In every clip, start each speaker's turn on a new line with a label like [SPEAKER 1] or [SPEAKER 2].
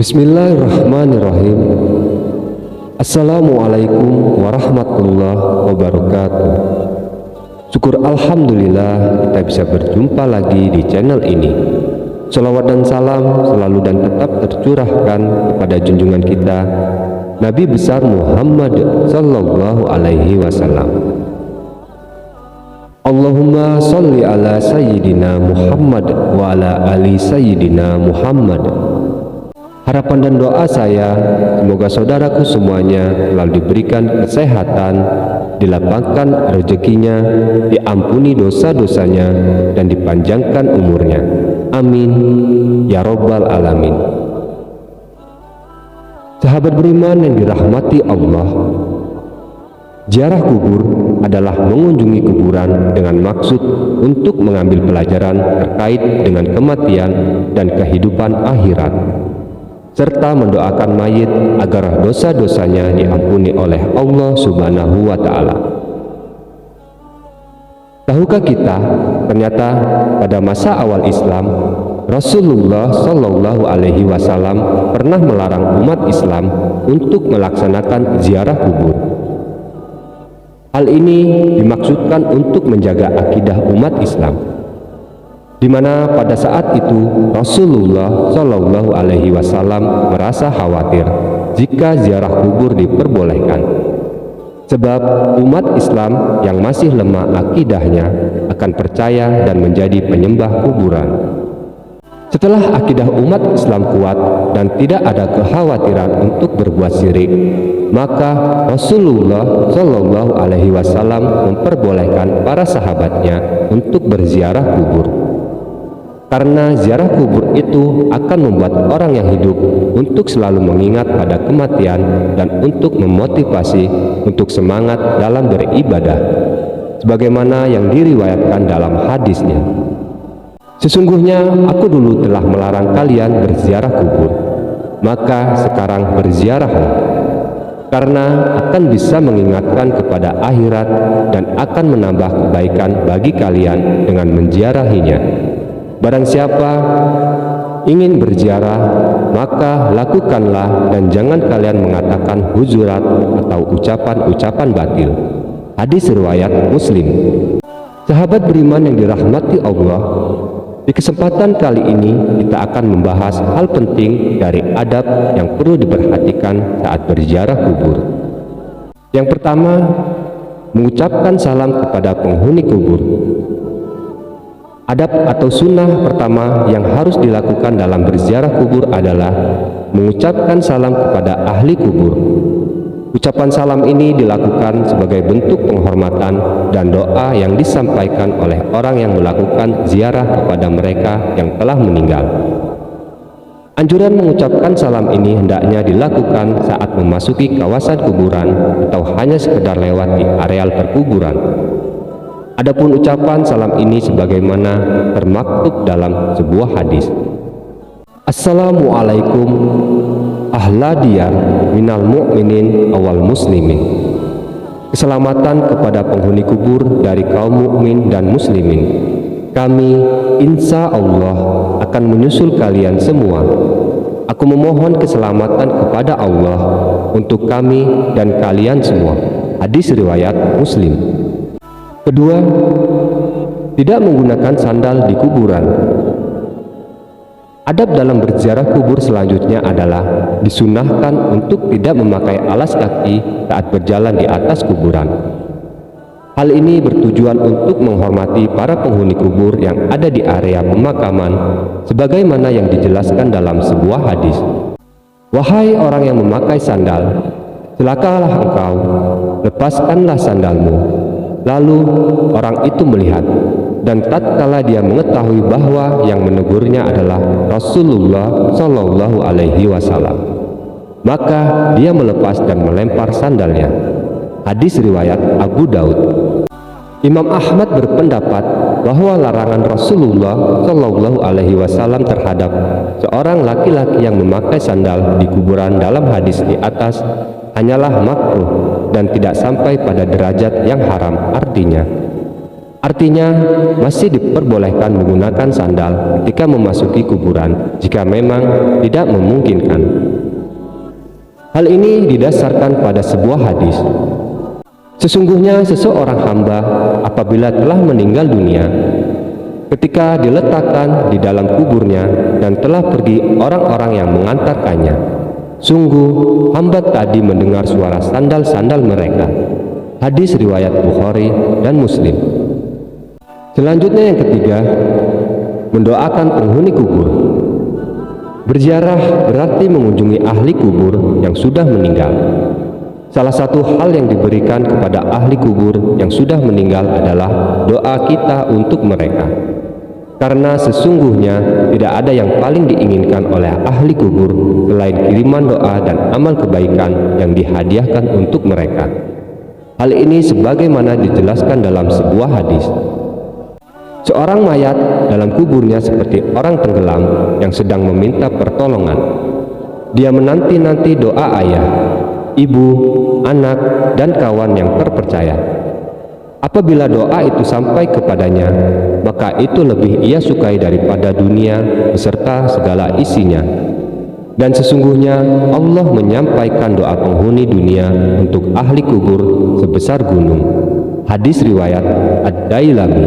[SPEAKER 1] Bismillahirrahmanirrahim. Assalamualaikum warahmatullahi wabarakatuh. Syukur alhamdulillah kita bisa berjumpa lagi di channel ini. Salawat dan salam selalu dan tetap tercurahkan kepada junjungan kita Nabi besar Muhammad sallallahu alaihi wasallam. Allahumma sholli ala sayyidina Muhammad wa ala ali sayyidina Muhammad. Harapan dan doa saya, semoga saudaraku semuanya selalu diberikan kesehatan, dilapangkan rezekinya, diampuni dosa-dosanya, dan dipanjangkan umurnya. Amin ya robbal alamin. Sahabat beriman yang dirahmati Allah, ziarah kubur adalah mengunjungi kuburan dengan maksud untuk mengambil pelajaran terkait dengan kematian dan kehidupan akhirat, serta mendoakan mayit agar dosa-dosanya diampuni oleh Allah Subhanahu wa Ta'ala. Tahukah kita, ternyata pada masa awal Islam, Rasulullah Shallallahu Alaihi Wasallam pernah melarang umat Islam untuk melaksanakan ziarah kubur. Hal ini dimaksudkan untuk menjaga akidah umat Islam, di mana pada saat itu Rasulullah Shallallahu Alaihi Wasallam merasa khawatir jika ziarah kubur diperbolehkan, sebab umat Islam yang masih lemah akidahnya akan percaya dan menjadi penyembah kuburan. Setelah akidah umat Islam kuat dan tidak ada kekhawatiran untuk berbuat syirik, maka Rasulullah Shallallahu Alaihi Wasallam memperbolehkan para sahabatnya untuk berziarah kubur. Karena ziarah kubur itu akan membuat orang yang hidup untuk selalu mengingat pada kematian dan untuk memotivasi untuk semangat dalam beribadah, sebagaimana yang diriwayatkan dalam hadisnya. Sesungguhnya aku dulu telah melarang kalian berziarah kubur, maka sekarang berziarahlah, karena akan bisa mengingatkan kepada akhirat dan akan menambah kebaikan bagi kalian dengan menziarahinya. Barang siapa ingin berziarah, maka lakukanlah dan jangan kalian mengatakan huzurat atau ucapan-ucapan batil. Hadis riwayat Muslim. Sahabat beriman yang dirahmati Allah, di kesempatan kali ini kita akan membahas hal penting dari adab yang perlu diperhatikan saat berziarah kubur. Yang pertama, mengucapkan salam kepada penghuni kubur. Adab atau sunnah pertama yang harus dilakukan dalam berziarah kubur adalah mengucapkan salam kepada ahli kubur. Ucapan salam ini dilakukan sebagai bentuk penghormatan dan doa yang disampaikan oleh orang yang melakukan ziarah kepada mereka yang telah meninggal. Anjuran mengucapkan salam ini hendaknya dilakukan saat memasuki kawasan kuburan atau hanya sekedar lewat di areal perkuburan. Adapun ucapan salam ini sebagaimana termaktub dalam sebuah hadis. Assalamualaikum ahla diyar minal mu'minin awal muslimin. Keselamatan kepada penghuni kubur dari kaum mukmin dan muslimin. Kami insya Allah akan menyusul kalian semua. Aku memohon keselamatan kepada Allah untuk kami dan kalian semua. Hadis riwayat Muslim. Kedua, tidak menggunakan sandal di kuburan. Adab dalam berziarah kubur selanjutnya adalah disunahkan untuk tidak memakai alas kaki saat berjalan di atas kuburan. Hal ini bertujuan untuk menghormati para penghuni kubur yang ada di area pemakaman, sebagaimana yang dijelaskan dalam sebuah hadis. Wahai orang yang memakai sandal, celakalah engkau, lepaskanlah sandalmu. Lalu orang itu melihat, dan tatkala dia mengetahui bahwa yang menegurnya adalah Rasulullah Shallallahu Alaihi Wasallam, maka dia melepas dan melempar sandalnya. Hadis riwayat Abu Daud. Imam Ahmad berpendapat bahwa larangan Rasulullah Shallallahu Alaihi Wasallam terhadap seorang laki-laki yang memakai sandal di kuburan dalam hadis di atas hanyalah makruh dan tidak sampai pada derajat yang haram. Artinya, Artinya, masih diperbolehkan menggunakan sandal ketika memasuki kuburan jika memang tidak memungkinkan. Hal ini didasarkan pada sebuah hadis. Sesungguhnya seseorang hamba apabila telah meninggal dunia, ketika diletakkan di dalam kuburnya dan telah pergi orang-orang yang mengantarkannya, sungguh hamba tadi mendengar suara sandal-sandal mereka. Hadis riwayat Bukhari dan Muslim. Selanjutnya yang ketiga, mendoakan penghuni kubur. Berziarah berarti mengunjungi ahli kubur yang sudah meninggal. Salah satu hal yang diberikan kepada ahli kubur yang sudah meninggal adalah doa kita untuk mereka. Karena sesungguhnya tidak ada yang paling diinginkan oleh ahli kubur selain kiriman doa dan amal kebaikan yang dihadiahkan untuk mereka. Hal ini sebagaimana dijelaskan dalam sebuah hadis. Seorang mayat dalam kuburnya seperti orang tenggelam yang sedang meminta pertolongan. Dia menanti-nanti doa ayah, ibu, anak, dan kawan yang terpercaya. Apabila doa itu sampai kepadanya, maka itu lebih ia sukai daripada dunia beserta segala isinya. Dan sesungguhnya Allah menyampaikan doa penghuni dunia untuk ahli kubur sebesar gunung. Hadis riwayat Ad-Dailami.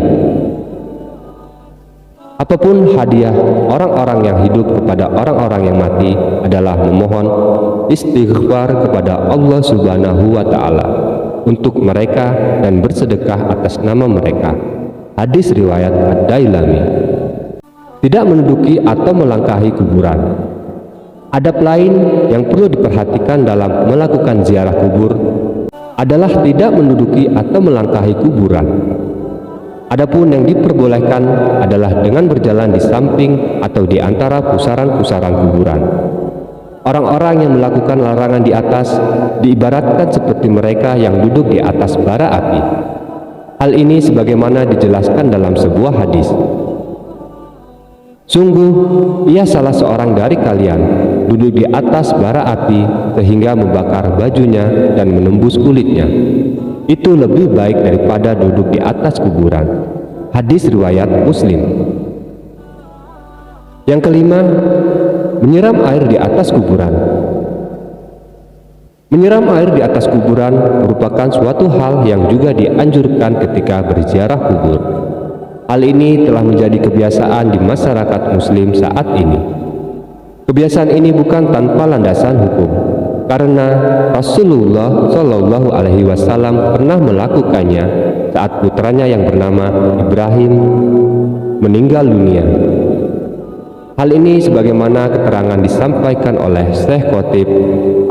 [SPEAKER 1] Apapun hadiah orang-orang yang hidup kepada orang-orang yang mati adalah memohon istighfar kepada Allah Subhanahu wa Ta'ala untuk mereka dan bersedekah atas nama mereka. Hadis riwayat Ad-Dailami. Tidak menduduki atau melangkahi kuburan. Adab lain yang perlu diperhatikan dalam melakukan ziarah kubur adalah tidak menduduki atau melangkahi kuburan. Adapun yang diperbolehkan adalah dengan berjalan di samping atau di antara pusaran-pusaran kuburan. Orang-orang yang melakukan larangan di atas diibaratkan seperti mereka yang duduk di atas bara api. Hal ini sebagaimana dijelaskan dalam sebuah hadis. Sungguh, ia salah seorang dari kalian duduk di atas bara api sehingga membakar bajunya dan menembus kulitnya. Itu lebih baik daripada duduk di atas kuburan. Hadis riwayat Muslim. Yang kelima, menyiram air di atas kuburan. Menyiram air di atas kuburan merupakan suatu hal yang juga dianjurkan ketika berziarah kubur. Hal ini telah menjadi kebiasaan di masyarakat muslim saat ini. Kebiasaan ini bukan tanpa landasan hukum, karena Rasulullah Shallallahu Alaihi Wasallam pernah melakukannya saat putranya yang bernama Ibrahim meninggal dunia. Hal ini sebagaimana keterangan disampaikan oleh Syekh Khotib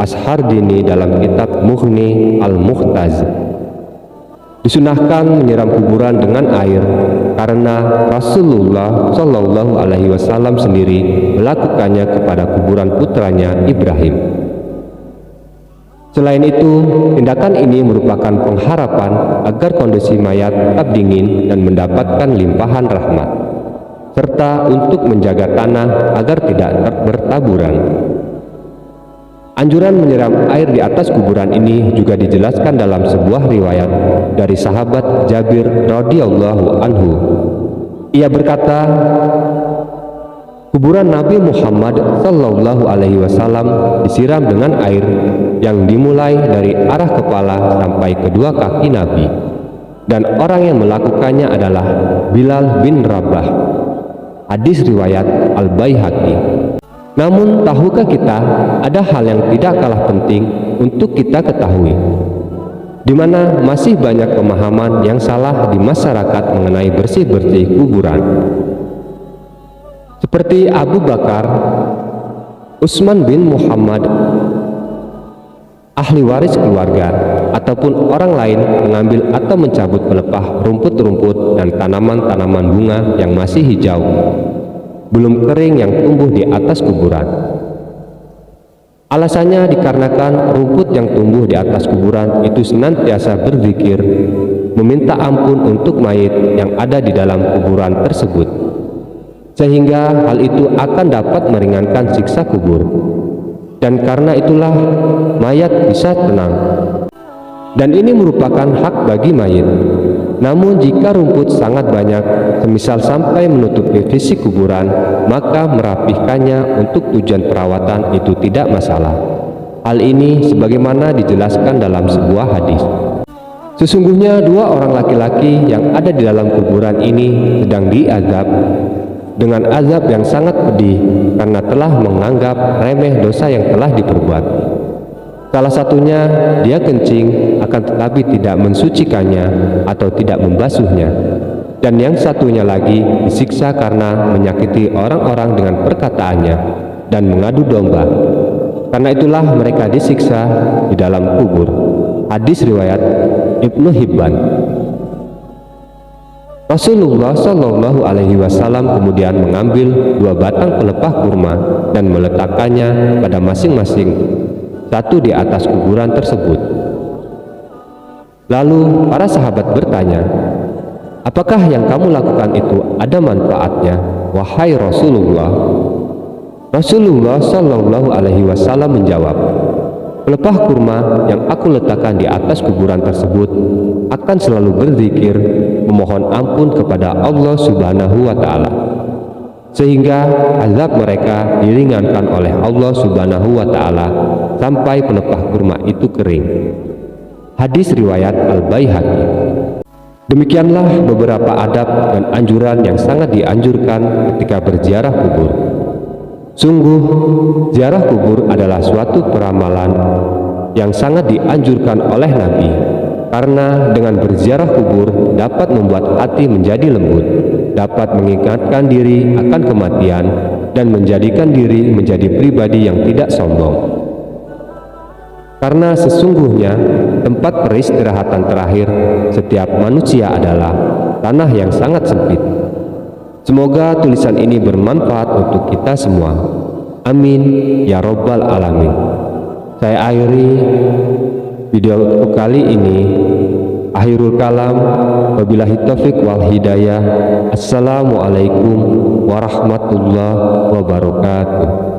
[SPEAKER 1] Ashardini dalam kitab Mughni Al-Muhtaz. Disunahkan menyiram kuburan dengan air karena Rasulullah Shallallahu Alaihi Wasallam sendiri melakukannya kepada kuburan putranya Ibrahim. Selain itu, tindakan ini merupakan pengharapan agar kondisi mayat tetap dingin dan mendapatkan limpahan rahmat, serta untuk menjaga tanah agar tidak bertaburan. Anjuran menyiram air di atas kuburan ini juga dijelaskan dalam sebuah riwayat dari sahabat Jabir radhiyallahu anhu. Ia berkata, kuburan Nabi Muhammad Sallallahu Alaihi Wasallam disiram dengan air yang dimulai dari arah kepala sampai kedua kaki Nabi, dan orang yang melakukannya adalah Bilal bin Rabah. Hadis riwayat Al-Baihaqi. Namun tahukah kita ada hal yang tidak kalah penting untuk kita ketahui, di mana masih banyak pemahaman yang salah di masyarakat mengenai bersih-bersih kuburan. Seperti Abu Bakar, Utsman bin Muhammad, ahli waris keluarga, ataupun orang lain mengambil atau mencabut pelepah rumput-rumput dan tanaman-tanaman bunga yang masih hijau, belum kering yang tumbuh di atas kuburan. Alasannya dikarenakan rumput yang tumbuh di atas kuburan itu senantiasa berzikir, meminta ampun untuk mayit yang ada di dalam kuburan tersebut, sehingga hal itu akan dapat meringankan siksa kubur. Dan karena itulah mayat bisa tenang. Dan ini merupakan hak bagi mayit. Namun jika rumput sangat banyak, semisal sampai menutupi fisik kuburan, maka merapihkannya untuk tujuan perawatan itu tidak masalah. Hal ini sebagaimana dijelaskan dalam sebuah hadis. Sesungguhnya dua orang laki-laki yang ada di dalam kuburan ini sedang diazab dengan azab yang sangat pedih karena telah menganggap remeh dosa yang telah diperbuat. Salah satunya dia kencing akan tetapi tidak mensucikannya atau tidak membasuhnya, dan yang satunya lagi disiksa karena menyakiti orang-orang dengan perkataannya dan mengadu domba. Karena itulah mereka disiksa di dalam kubur. Hadis riwayat Ibnu Hibban. Rasulullah Shallallahu Alaihi Wasallam kemudian mengambil 2 batang pelepah kurma dan meletakkannya pada masing-masing satu di atas kuburan tersebut. Lalu para sahabat bertanya, "Apakah yang kamu lakukan itu ada manfaatnya, wahai Rasulullah?" Rasulullah Shallallahu Alaihi Wasallam menjawab, "Pelepah kurma yang aku letakkan di atas kuburan tersebut akan selalu berzikir memohon ampun kepada Allah Subhanahu wa Ta'ala, sehingga azab mereka diringankan oleh Allah Subhanahu wa Ta'ala sampai pelepah kurma itu kering." Hadis riwayat Al-Baihaqi. Demikianlah beberapa adab dan anjuran yang sangat dianjurkan ketika berziarah kubur. Sungguh, ziarah kubur adalah suatu peramalan yang sangat dianjurkan oleh Nabi, karena dengan berziarah kubur dapat membuat hati menjadi lembut, dapat mengingatkan diri akan kematian, dan menjadikan diri menjadi pribadi yang tidak sombong. Karena sesungguhnya tempat peristirahatan terakhir setiap manusia adalah tanah yang sangat sempit. Semoga tulisan ini bermanfaat untuk kita semua. Amin ya Rabbal Alamin. Saya akhiri video kali ini. Akhirul kalam, wabillahi taufiq wal hidayah. Assalamualaikum warahmatullahi wabarakatuh.